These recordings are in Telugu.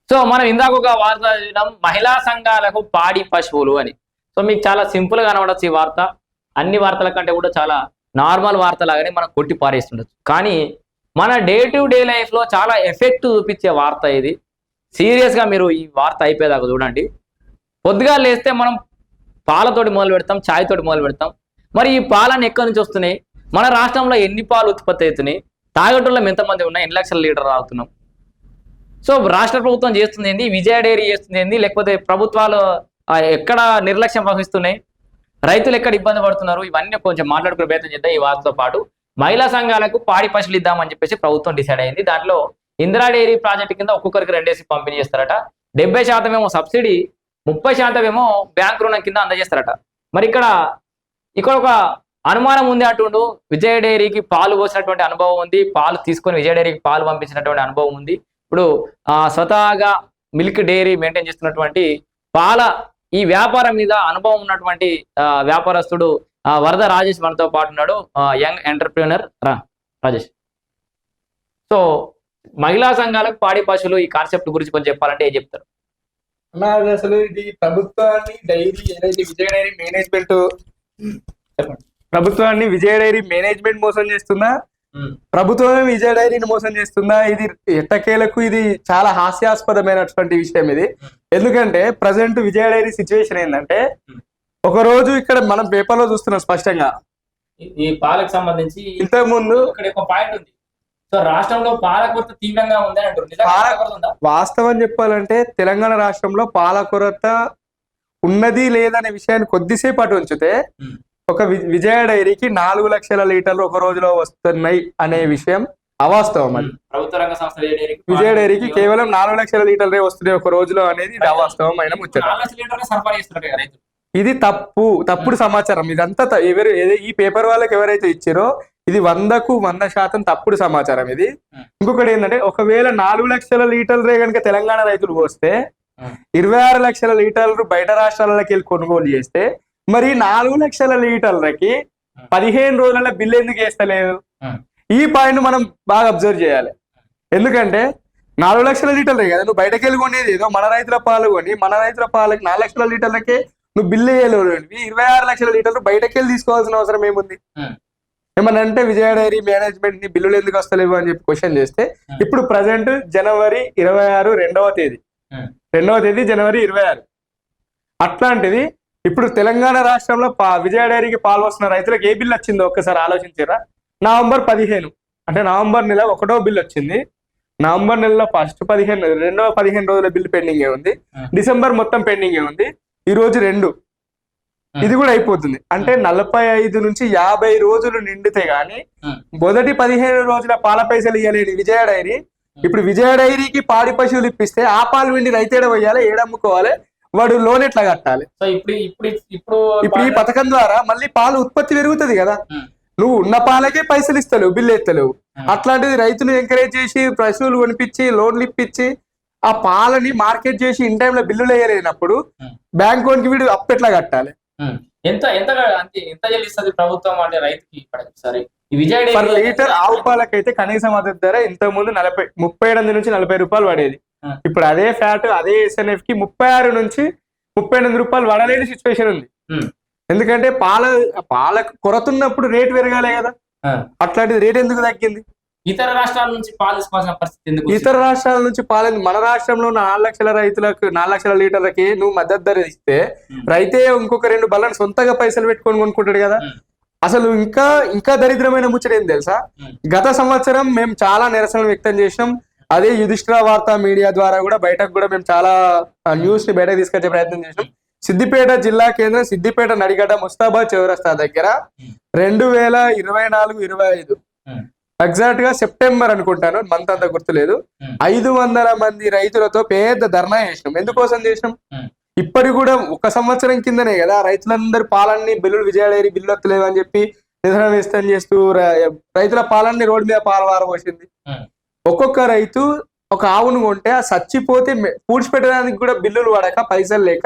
సో మనం ఇందాక ఒక వార్త చదివినాం, మహిళా సంఘాలకు పాడి పశువులు అని. సో మీకు చాలా సింపుల్ గా కనబడచ్చు ఈ వార్త. అన్ని వార్తల కంటే కూడా చాలా నార్మల్ వార్త లాగానే మనం కొట్టి పారేస్తుండొచ్చు. కానీ మన డే టు డే లైఫ్ లో చాలా ఎఫెక్ట్ చూపించే వార్త ఇది. సీరియస్ గా మీరు ఈ వార్త అయిపోయేదాకా చూడండి. పొద్దుగా లేస్తే మనం పాలతోటి మొదలు పెడతాం, ఛాయ్ తోటి మొదలు పెడతాం. మరి ఈ పాలన్నీ ఎక్కడి నుంచి వస్తున్నాయి? మన రాష్ట్రంలో ఎన్ని పాలు ఉత్పత్తి అవుతున్నాయి? తాగేటోళ్ళం ఎంతమంది ఉన్నాయి? ఎన్ని లక్షల లీటర్ తాగుతున్నాం? సో రాష్ట్ర ప్రభుత్వం చేస్తుంది ఏంది, విజయ డైరీ చేస్తుంది ఏంది, లేకపోతే ప్రభుత్వాలు ఎక్కడ నిర్లక్ష్యం వహిస్తున్నాయి, రైతులు ఎక్కడ ఇబ్బంది పడుతున్నారు, ఇవన్నీ కొంచెం మాట్లాడుకునే ప్రయత్నం చేద్దాం. ఈ వార్తతో పాటు మహిళా సంఘాలకు పాడి పశువులు ఇద్దామని చెప్పేసి ప్రభుత్వం డిసైడ్ అయింది. దాంట్లో ఇందిరా డైరీ ప్రాజెక్టు కింద ఒక్కొక్కరికి 2 పంపిణీ చేస్తారట. 70% ఏమో సబ్సిడీ, 30% ఏమో బ్యాంక్ రుణం కింద అందజేస్తారట. మరి ఇక్కడ ఒక అనుమానం ఉంది అంటుండు. విజయ డైరీకి పాలు పోసినటువంటి అనుభవం ఉంది, పాలు తీసుకొని విజయ డైరీకి పాలు పంపించినటువంటి అనుభవం ఉంది. ఇప్పుడు స్వతహాగా మిల్క్ డైరీ మెయింటైన్ చేస్తున్నటువంటి పాల ఈ వ్యాపారం మీద అనుభవం ఉన్నటువంటి వ్యాపారస్తుడు వరద రాజేష్ మనతో పాటు ఉన్నాడు. Young entrepreneur Rajesh. సో మహిళా సంఘాలకు పాడి పశువులు ఈ కాన్సెప్ట్ గురించి కొంచెం చెప్పాలంటే ఏం చెప్తారు? అసలు ఇది ప్రభుత్వాన్ని డైరీ ఏదైతే విజయ డైరీ మేనేజ్మెంట్ ప్రభుత్వాన్ని విజయ డైరీ మేనేజ్మెంట్ మోసం చేస్తుందా, ప్రభుత్వమే విజయ డైరీని మోసం చేస్తుందా? ఇది ఎట్టకేలకు ఇది చాలా హాస్యాస్పదమైనటువంటి విషయం ఇది. ఎందుకంటే ప్రజెంట్ విజయ డైరీ సిచ్యువేషన్ ఏంటంటే, ఒక రోజు ఇక్కడ మనం పేపర్ లో చూస్తున్నాం స్పష్టంగా ఈ పాలకు సంబంధించి ఇంతకు ముందు ఇక్కడ ఒక పాయింట్ ఉంది. సో రాష్ట్రంలో పాల కొరత తీవ్రంగా ఉంది అంటారు. వాస్తవం చెప్పాలంటే తెలంగాణ రాష్ట్రంలో పాల కొరత ఉన్నది లేదనే విషయాన్ని కొద్దిసేపు అటు ఉంచితే, ఒక విజయ డైరీకి 4 లక్షల లీటర్లు ఒక రోజులో వస్తున్నాయి అనే విషయం అవాస్తవం. అది ప్రభుత్వ రంగ సంస్థ విజయ డైరీకి కేవలం 4 లక్షల లీటర్లే వస్తున్నాయి ఒక రోజులో అనేది అవాస్తవం అయిన ముచ్చట. ఇది తప్పుడు సమాచారం. ఇదంతా ఈ పేపర్ వాళ్ళకి ఎవరైతే ఇచ్చారో ఇది 100కు 100% తప్పుడు సమాచారం ఇది. ఇంకొకటి ఏంటంటే, ఒకవేళ 4 లక్షల లీటర్లే కనుక తెలంగాణ రైతులు పోస్తే 26 లక్షల లీటర్లు బయట రాష్ట్రాలకి వెళ్ళి కొనుగోలు చేస్తే, మరి 4 లక్షల లీటర్లకి 15 రోజుల బిల్లు ఎందుకు వేస్తలేదు? ఈ పాయింట్ మనం బాగా అబ్జర్వ్ చేయాలి. ఎందుకంటే 4 లక్షల లీటర్లే కదా నువ్వు బయటకు వెళ్ళి కొనేది, ఏదో మన రైతుల పాలు కొని మన రైతుల పాలకి 4 లక్షల లీటర్లకే నువ్వు బిల్లు వేయలేవు. 26 లక్షల లీటర్లు బయటకు వెళ్ళి తీసుకోవాల్సిన అవసరం ఏముంది? ఏమన్నా అంటే విజయ డైరీ మేనేజ్మెంట్ ని బిల్లులు ఎందుకు వస్తలేవు అని చెప్పి క్వశ్చన్ చేస్తే, ఇప్పుడు ప్రజెంట్ జనవరి 26 2వ తేదీ జనవరి 26. అట్లాంటిది ఇప్పుడు తెలంగాణ రాష్ట్రంలో విజయ డైరీకి పాలు వస్తున్న రైతులకు ఏ బిల్లు వచ్చిందో ఒక్కసారి ఆలోచించారా? నవంబర్ 15 అంటే నవంబర్ నెల 1వ బిల్లు వచ్చింది. నవంబర్ నెలలో ఫస్ట్ 15 రోజుల బిల్లు పెండింగే ఉంది. డిసెంబర్ మొత్తం పెండింగే ఉంది. ఈ రోజు 2, ఇది కూడా అయిపోతుంది. అంటే 45 నుంచి 50 రోజులు నిండితే గాని మొదటి 15 రోజుల పాల పైసలు ఇవ్వలేని విజయ డైరీ ఇప్పుడు విజయ డైరీకి పాడి పశువులు ఇప్పిస్తే ఆ పాలు వెండి రైతేడ పోయాలి, ఏడమ్ముకోవాలి, వాడు లోన్ ఎట్లా కట్టాలి? సో ఇప్పుడు ఈ పథకం ద్వారా మళ్ళీ పాలు ఉత్పత్తి పెరుగుతుంది కదా. నువ్వు ఉన్న పాలకే పైసలు ఇస్తలేవు, బిల్లు ఎత్తలేవు. అట్లాంటిది రైతులు ఎంకరేజ్ చేసి పశువులు కొనిపించి లోన్లు ఇప్పించి ఆ పాలని మార్కెట్ చేసి ఇన్ టైంలో బిల్లులు వేయలేనప్పుడు బ్యాంక్ లోన్కి వీడు అప్పు ఎట్లా కట్టాలి? ఎంత చెల్లిస్తుంది ప్రభుత్వం అంటే రైతుకి? సరే, పర్ లీటర్ ఆవు పాలకైతే కనీస మద్దతు ధర ఇంతకు ముందు 38 నుంచి 40 రూపాయలు పడేది. ఇప్పుడు అదే ఫ్యాట్ అదే SNF కి 36 నుంచి 38 రూపాయలు పడలేని సిచ్యువేషన్ ఉంది. ఎందుకంటే పాలకు కొరత ఉన్నప్పుడు రేటు పెరగాలే కదా. అట్లాంటిది రేట్ ఎందుకు తగ్గింది? ఇతర రాష్ట్రాల నుంచి పాలు తీసుకోవాల్సిన పరిస్థితి ఎందుకు? ఇతర రాష్ట్రాల నుంచి పాలు మన రాష్ట్రంలో 4 లక్షల రైతులకు 4 లక్షల లీటర్లకి నువ్వు మద్దతు ధర ఇస్తే రైతే ఇంకొక 2 బళ్ళని సొంతగా పైసలు పెట్టుకొని కొనుక్కుంటాడు కదా. అసలు ఇంకా దరిద్రమైన ముచ్చట ఏం తెలుసా? గత సంవత్సరం మేము చాలా నిరసనలు వ్యక్తం చేసినాం. అదే యుధిష్ఠిర వార్తా మీడియా ద్వారా కూడా బయటకు కూడా మేము చాలా న్యూస్ ని బయటకు తీసుకొచ్చే ప్రయత్నం చేసినాం. సిద్దిపేట జిల్లా కేంద్రం సిద్దిపేట నడిగడ్డ ముస్తాబాద్ చౌరస్తా దగ్గర 2024-25 ఎగ్జాక్ట్ గా సెప్టెంబర్ అనుకుంటాను, మంత్ అంతా గుర్తులేదు, 500 మంది రైతులతో పెద్ద ధర్నా చేసినాం. ఎందుకోసం చేసినాం? ఇప్పటి కూడా 1 సంవత్సరం కిందనే కదా రైతులందరూ పాలన్నీ బిల్లులు విజయ డైరీ బిల్లు వస్తలేవు అని చెప్పి నిధన వ్యస్తం చేస్తూ రైతుల పాలన్నీ రోడ్డు మీద పాలవారబోసింది. ఒక్కొక్క రైతు ఒక ఆవును కొంటే ఆ చచ్చిపోతే పూడ్చిపెట్టడానికి కూడా బిల్లులు పడక పైసలు లేక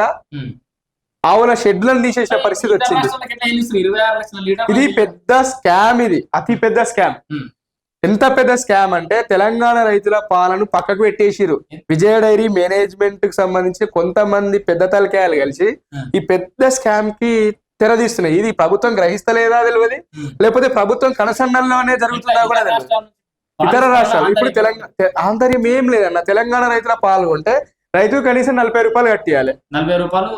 ఆవుల షెడ్లను తీసేసిన పరిస్థితి వచ్చింది. ఇది పెద్ద స్కామ్, ఇది అతి పెద్ద స్కామ్. ఎంత పెద్ద స్కామ్ అంటే తెలంగాణ రైతుల పాలను పక్కకు పెట్టేసిరు. విజయ డైరీ మేనేజ్మెంట్ కి సంబంధించి కొంతమంది పెద్ద తలకాయలు కలిసి ఈ పెద్ద స్కామ్ కి తెరదీస్తున్నాయి. ఇది ప్రభుత్వం గ్రహిస్తలేదా తెలియదు, లేకపోతే ప్రభుత్వం కనసన్నల్లోనే జరుగుతుందా కూడా తెలియదు. ఇతర రాష్ట్రాలు ఇప్పుడు తెలంగాణ ఆంతర్యం ఏం లేదన్న. తెలంగాణ రైతుల పాలు కొంటే రైతుకు కనీసం 40 రూపాయలు కట్టియాలి. 40 రూపాయలు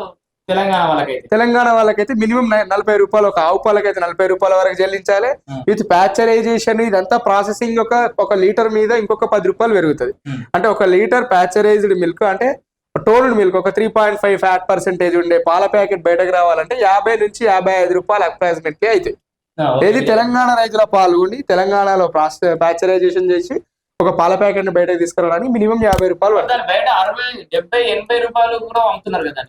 తెలంగాణ వాళ్ళకైతే మినిమం 40 రూపాయలు, ఒక ఆవు పాలకైతే 40 రూపాయల వరకు చెల్లించాలి. విత్ ప్యాచరైజేషన్ ఇదంతా ప్రాసెసింగ్ ఒక లీటర్ మీద ఇంకొక 10 రూపాయలు పెరుగుతుంది. అంటే ఒక లీటర్ ప్యాచరైజ్డ్ మిల్క్ అంటే టోల్డ్ మిల్క్ ఒక 3.5 ఫ్యాట్ పర్సెంటేజ్ ఉండే పాల ప్యాకెట్ బయటకు రావాలంటే 50 నుంచి 55 రూపాయలు అప్రాక్సిమేట్లీ అవుతాయి. ఏది తెలంగాణ రైతుల పాల్గొని తెలంగాణలో ప్యాచరైజేషన్ చేసి ఒక పాల ప్యాకెట్ ని బయటకు తీసుకురావడానికి మినిమం 50 రూపాయలు పడుతుంది. బయట 60, 70, 80 రూపాయలు కూడా అమ్ముతున్నారు కదా.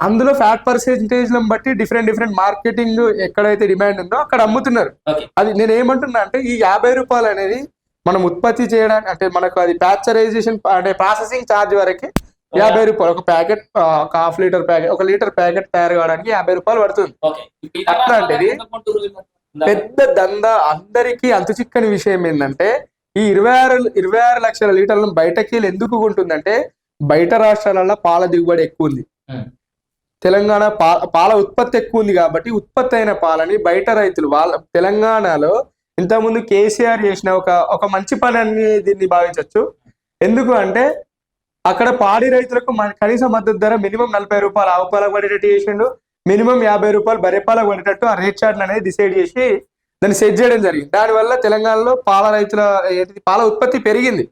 అందులో ఫ్యాట్ పర్సెంటేజ్ బట్టి డిఫరెంట్ మార్కెటింగ్ ఎక్కడైతే డిమాండ్ ఉందో అక్కడ అమ్ముతున్నారు. అది నేను ఏమంటున్నా అంటే ఈ 50 రూపాయలు అనేది మనం ఉత్పత్తి చేయడానికి అంటే మనకు అది ప్యాచరైజేషన్ అంటే ప్రాసెసింగ్ ఛార్జ్ వరకు 50 రూపాయలు. ఒక ప్యాకెట్, ఒక హాఫ్ లీటర్ ప్యాకెట్, ఒక లీటర్ ప్యాకెట్ తయారు కావడానికి 50 రూపాయలు పడుతుంది. అట్లాంటిది పెద్ద దందా. అందరికీ అంతు చిక్కని విషయం ఏంటంటే ఈ 26 లక్షల లీటర్లను బయటకి ఎందుకు ఉంటుందంటే బయట రాష్ట్రాలలో పాల దిగుబడి ఎక్కువ ఉంది, తెలంగాణ పాల ఉత్పత్తి ఎక్కువ ఉంది కాబట్టి ఉత్పత్తి అయిన పాలని బయట రైతులు తెలంగాణలో ఇంతకుముందు కేసీఆర్ చేసిన ఒక మంచి పని అని దీన్ని భావించవచ్చు. ఎందుకు అంటే అక్కడ పాడి రైతులకు కనీస మద్దతు ధర మినిమం 40 రూపాయలు ఆవు పాలకు పడేటట్టు చేసిండు, మినిమం 50 రూపాయలు బర్రె పాలకు పడేటట్టు ఆ రేట్ చార్ట్ అనేది డిసైడ్ చేసి దాన్ని సెట్ చేయడం జరిగింది. దానివల్ల తెలంగాణలో పాల రైతుల పాల ఉత్పత్తి పెరిగింది.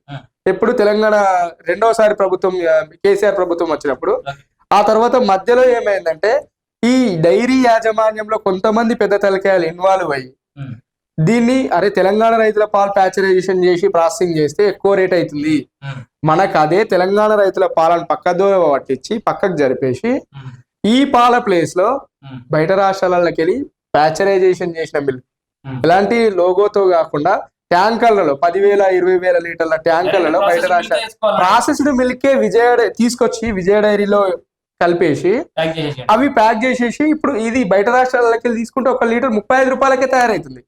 ఎప్పుడు తెలంగాణ రెండోసారి ప్రభుత్వం కేసీఆర్ ప్రభుత్వం వచ్చినప్పుడు. ఆ తర్వాత మధ్యలో ఏమైందంటే ఈ డైరీ యాజమాన్యంలో కొంతమంది పెద్ద తలకాయలు ఇన్వాల్వ్ అయ్యి దీన్ని తెలంగాణ రైతుల పాలు ప్యాచరైజేషన్ చేసి ప్రాసెసింగ్ చేస్తే ఎక్కువ రేట్ అవుతుంది, మనకు అదే తెలంగాణ రైతుల పాలను పక్కదో పట్టించి పక్కకు జరిపేసి ఈ పాల ప్లేస్ లో బయట రాష్ట్రాలకి వెళ్ళి ప్యాచరైజేషన్ చేసిన మిల్క్ ఇలాంటి లోగోతో కాకుండా ట్యాంకర్లలో 10,000, 20,000 లీటర్ల ట్యాంకర్లలో బయట రాష్ట్రాలు ప్రాసెస్డ్ మిల్కే తీసుకొచ్చి విజయ డైరీలో కలిపేసి అవి ప్యాక్ చేసేసి ఇప్పుడు ఇది బయట రాష్ట్రాలకి తీసుకుంటే 1 లీటర్ 35 రూపాయలకే తయారైతుంది.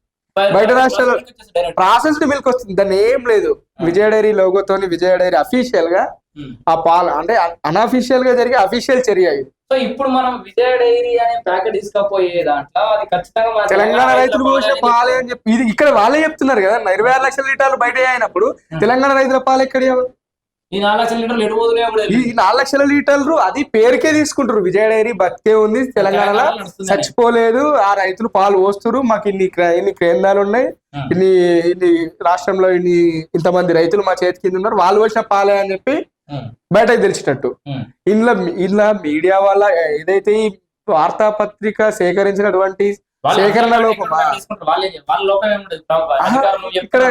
బయట రాష్ట్రాల్లో ప్రాసెస్డ్ మిల్క్ వస్తుంది. దాన్ని ఏం లేదు, విజయ డైరీ లోగోతోని విజయ డైరీ అఫీషియల్ గా ఆ పాలు అంటే అన్అఫీషియల్ గా జరిగే అఫీషియల్ చర్య ఇది. సో ఇప్పుడు మనం విజయ డైరీ అనే ప్యాకెట్ తీసుకపోయే దాంట్లో అది ఖచ్చితంగా తెలంగాణ రైతులు పోసిన పాలే అని చెప్పి ఇది ఇక్కడ వాళ్ళే చెప్తున్నారు కదా. 26 లక్షల లీటర్లు బయట అయినప్పుడు తెలంగాణ రైతుల పాలు ఎక్కడ? ఈ 4 లక్షల లీటర్లు ఈ 4 లక్షల లీటర్లు అది పేరుకే తీసుకుంటారు. విజయ డైరీ బతికే ఉంది, తెలంగాణలో చచ్చిపోలేదు, ఆ రైతులు పాలు పోస్తున్నారు, మాకు ఇన్ని కేంద్రాలు ఉన్నాయి, ఇన్ని రాష్ట్రంలో ఇంతమంది రైతులు మా చేతి కింద ఉన్నారు, వాళ్ళు పోసిన పాలే అని చెప్పి బయటకు తెలిసినట్టు. ఇలా మీడియా వల్ల ఏదైతే ఈ వార్తాపత్రిక సేకరించినటువంటి సేకరణ లోపమా ఇక్కడ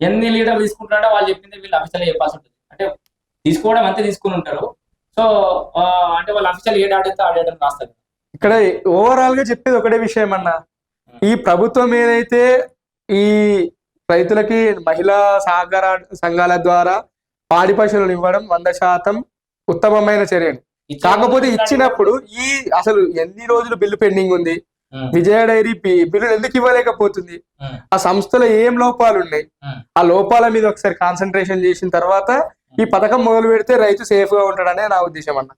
ఎన్ని లీటర్లు తీసుకుంటారో వాళ్ళు చెప్పింది వీళ్ళు అఫీషియల్ చెప్పాల్సి ఉంటుంది. అంటే తీసుకోవడం అంతే తీసుకుని ఉంటారు. సో అంటే వాళ్ళు అఫీషియల్ ఏ డాట్ అయితే ఆ డేటా రాస్తారు. ఇక్కడ ఓవరాల్ గా చెప్పేది ఒకటే విషయం అన్న, ఈ ప్రభుత్వం ఏదైతే ఈ రైతులకి మహిళా సహకార సంఘాల ద్వారా పాడి పశువులను ఇవ్వడం 100% ఉత్తమమైన చర్యని. కాకపోతే ఇచ్చినప్పుడు ఈ అసలు ఎన్ని రోజులు బిల్లు పెండింగ్ ఉంది, విజయ డైరీ బిల్లులు ఎందుకు ఇవ్వలేకపోతుంది, ఆ సంస్థలో ఏం లోపాలు ఉన్నాయి, ఆ లోపాల మీద ఒకసారి కాన్సన్ట్రేషన్ చేసిన తర్వాత ఈ పథకం మొదలు పెడితే రైతు సేఫ్ గా ఉంటాడనే నా ఉద్దేశం అన్న.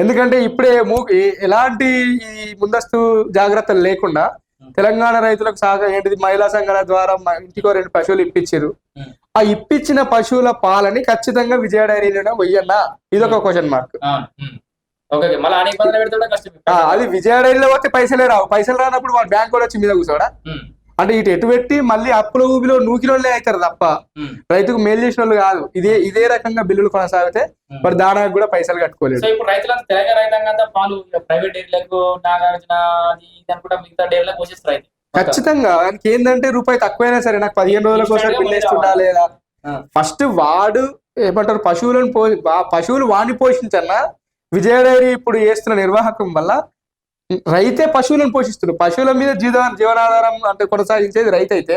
ఎందుకంటే ఇప్పుడే ఎలాంటి ఈ ముందస్తు జాగ్రత్తలు లేకుండా తెలంగాణ రైతులకు ఏంటిది మహిళా సంఘాల ద్వారా ఇంటికో 2 పశువులు ఇప్పించారు. ఆ ఇప్పించిన పశువుల పాలని ఖచ్చితంగా విజయ డైరీలోనే వెయ్యన్నా, ఇదొక క్వశ్చన్ మార్క్. అది విజయ డైరీలో పోతే పైసలే రావు, పైసలు రానప్పుడు వాడు బ్యాంక్ కూడా వచ్చి మీద కూర్చోడా, అంటే ఇటు ఎటు పెట్టి మళ్ళీ అప్పుల ఊబిలో నూకిలోనే అవుతారు తప్ప రైతుకు మేలు చేసిన వాళ్ళు కాదు. ఇదే రకంగా బిల్లులు కొనసాగితే మరి దానికి కూడా పైసలు కట్టుకోలేదు. ఇప్పుడు రైతులంతా తెలంగాణ రైతాంగంతా పాలు ప్రైవేట్ డైరీలకు నాగార్జున మిగతా డైరీలకు పోషిస్తారు. ఖచ్చితంగా దానికి ఏంటంటే రూపాయి తక్కువైనా సరే నాకు 15 రోజుల కోసం బిల్లు వేస్తుందా లేదా, ఫస్ట్ వాడు ఏమంటారు పశువులు వాడిని పోషించన్నా. విజయ డైరీ ఇప్పుడు చేస్తున్న నిర్వాహకం వల్ల రైతే పశువులను పోషిస్తున్నారు. పశువుల మీద జీవనాధారం అంటే కొనసాగించేది రైతు అయితే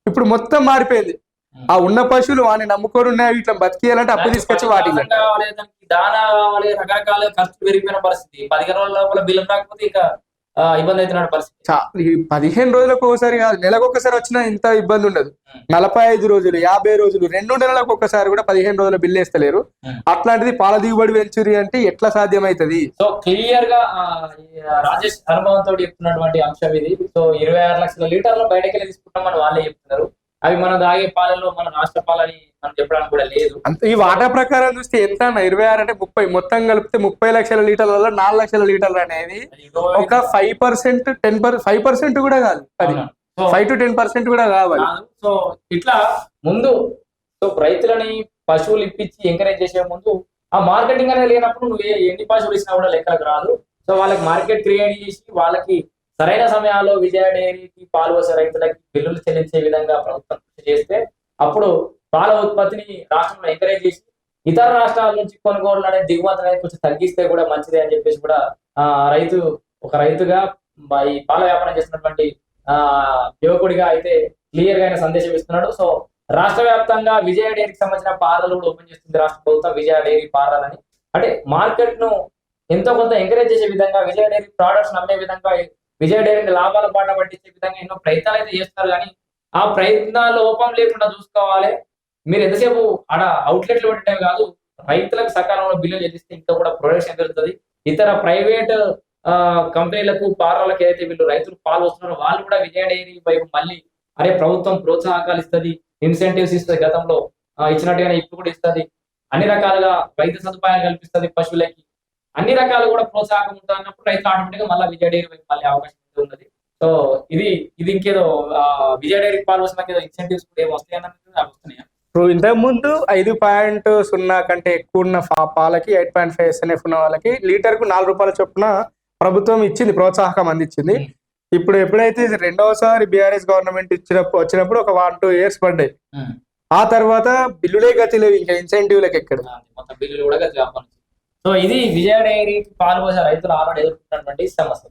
ఇప్పుడు మొత్తం మారిపోయింది. ఆ ఉన్న పశువులు వాడిని నమ్ముకొని ఉన్నాయి, ఇట్లా బతికేయాలంటే అప్పు తీసుకొచ్చి వాటికి దానా రకరకాల ఖర్చు పెరిగిపోయిన పరిస్థితి. 15 రోజుల లోపల బిల్లు రాకపోతే ఇక ఇబ్బంది అవుతున్న పరిస్థితి. ఈ 15 రోజులకు ఒకసారి కాదు, నెలకు ఒకసారి వచ్చినా ఇంత ఇబ్బంది ఉండదు. 45 రోజులు, 50 రోజులు, 2 నెలలకు ఒకసారి కూడా 15 రోజుల బిల్లు వేస్తలేరు. అట్లాంటిది పాల దిగుబడి పెంచురి అంటే ఎట్లా సాధ్యమవుతుంది? సో క్లియర్ గా రాజేష్ అనుభవంతో చెప్తున్నటువంటి అంశం ఇది. సో 26 లక్షల లీటర్లు బయటకి వెళ్ళి తీసుకుంటామని వాళ్ళే చెప్తున్నారు. అవి మనం తాగే పాలలో మన రాష్ట్ర పాలని మనం చెప్పడానికి కూడా లేదు. ఈ వాటా ప్రకారం చూస్తే ఎంత 26 అంటే 30, మొత్తం కలిపితే 30 లక్షల లీటర్లలో 4 లక్షల లీటర్లు అనేది ఒక 5%, 5% కూడా కాదు, అది 5 to 10% కూడా కావాలి. సో ఇట్లా ముందు సో రైతులని పశువులు ఇప్పించి ఎంకరేజ్ చేసే ముందు ఆ మార్కెటింగ్ అనేది లేనప్పుడు నువ్వు ఎన్ని పశువులు ఇచ్చినా కూడా లెక్కలకు రాదు. సో వాళ్ళకి మార్కెట్ క్రియేట్ చేసి వాళ్ళకి సరైన సమయాల్లో విజయ డైరీకి పాలు పోసే రైతులకి బిల్లులు చెల్లించే విధంగా ప్రభుత్వం కృషి చేస్తే అప్పుడు పాల ఉత్పత్తిని రాష్ట్రంలో ఎంకరేజ్ చేసి ఇతర రాష్ట్రాల నుంచి కొనుగోలు అనేది దిగుమతి అనేది కొంచెం తగ్గిస్తే కూడా మంచిదే అని చెప్పేసి కూడా ఒక రైతుగా ఈ పాల వ్యాపారం చేస్తున్నటువంటి యువకుడిగా అయితే క్లియర్ గా ఆయన సందేశం ఇస్తున్నాడు. సో రాష్ట్ర వ్యాప్తంగా విజయ డైరీకి సంబంధించిన పార్లర్లు కూడా ఓపెన్ చేస్తుంది రాష్ట్ర ప్రభుత్వం, విజయ డైరీ పార్లర్ అని. అంటే మార్కెట్ ను ఎంతో కొంత ఎంకరేజ్ చేసే విధంగా, విజయ డైరీ ప్రోడక్ట్స్ నమ్మే విధంగా, విజయ డైరీని లాభాల బాట పట్టించే విధంగా ఎన్నో ప్రయత్నాలు అయితే చేస్తున్నారు. కానీ ఆ ప్రయత్నాల లోపం లేకుండా చూసుకోవాలి. మీరు ఎంతసేపు ఆడ అవుట్లెట్లు పెట్టడమే కాదు, రైతులకు సకాలంలో బిల్లులు చెల్లిస్తే ఇంకా కూడా ప్రొడక్షన్ పెరుగుతుంది. ఇతర ప్రైవేట్ కంపెనీలకు, పార్లర్లకు ఏదైతే వీళ్ళు రైతులు పాలు వస్తున్నారో వాళ్ళు కూడా విజయ డైరీ వైపు మళ్ళీ అరే ప్రభుత్వం ప్రోత్సాహకాలు ఇస్తుంది, ఇన్సెంటివ్స్ ఇస్తుంది, గతంలో ఇచ్చినట్టుగానే ఇప్పుడు కూడా ఇస్తుంది, అన్ని రకాలుగా వైద్య సదుపాయాలు కల్పిస్తుంది పశువులకి, అన్ని రకాలు కూడా ప్రోత్సాహం ఉంటున్నప్పుడు రైతు ఆటోమేటిక్ గా మళ్ళీ విజయ డైరీ వైపు మళ్ళీ అవకాశం ఉన్నది. సో ఇది ఇంకేదో విజయ డైరీ పాలు వస్తున్న ఇన్సెంటివ్స్ కూడా ఏమి వస్తాయి అన్నది వస్తున్నాయా? ఇప్పుడు ఇంతకు ముందు 5.0 కంటే ఎక్కువ ఉన్న పాలకి 8.5 SNF ఉన్న వాళ్ళకి లీటర్ కు 4 రూపాయల చొప్పున ప్రభుత్వం ఇచ్చింది, ప్రోత్సాహకం అందించింది. ఇప్పుడు ఎప్పుడైతే రెండవసారి బీఆర్ఎస్ గవర్నమెంట్ వచ్చినప్పుడు ఒక 1-2 years పడ్డాయి. ఆ తర్వాత బిల్లులే గతి లేవు, ఇంకా ఇన్సెంటివ్లకు ఎక్కడ మొత్తం బిల్లులు కూడా గతి. సో ఇది విజయ డైరీ పాలు పోసే రైతులు ఆల్రెడీ ఎదుర్కొంటున్నటువంటి సమస్య.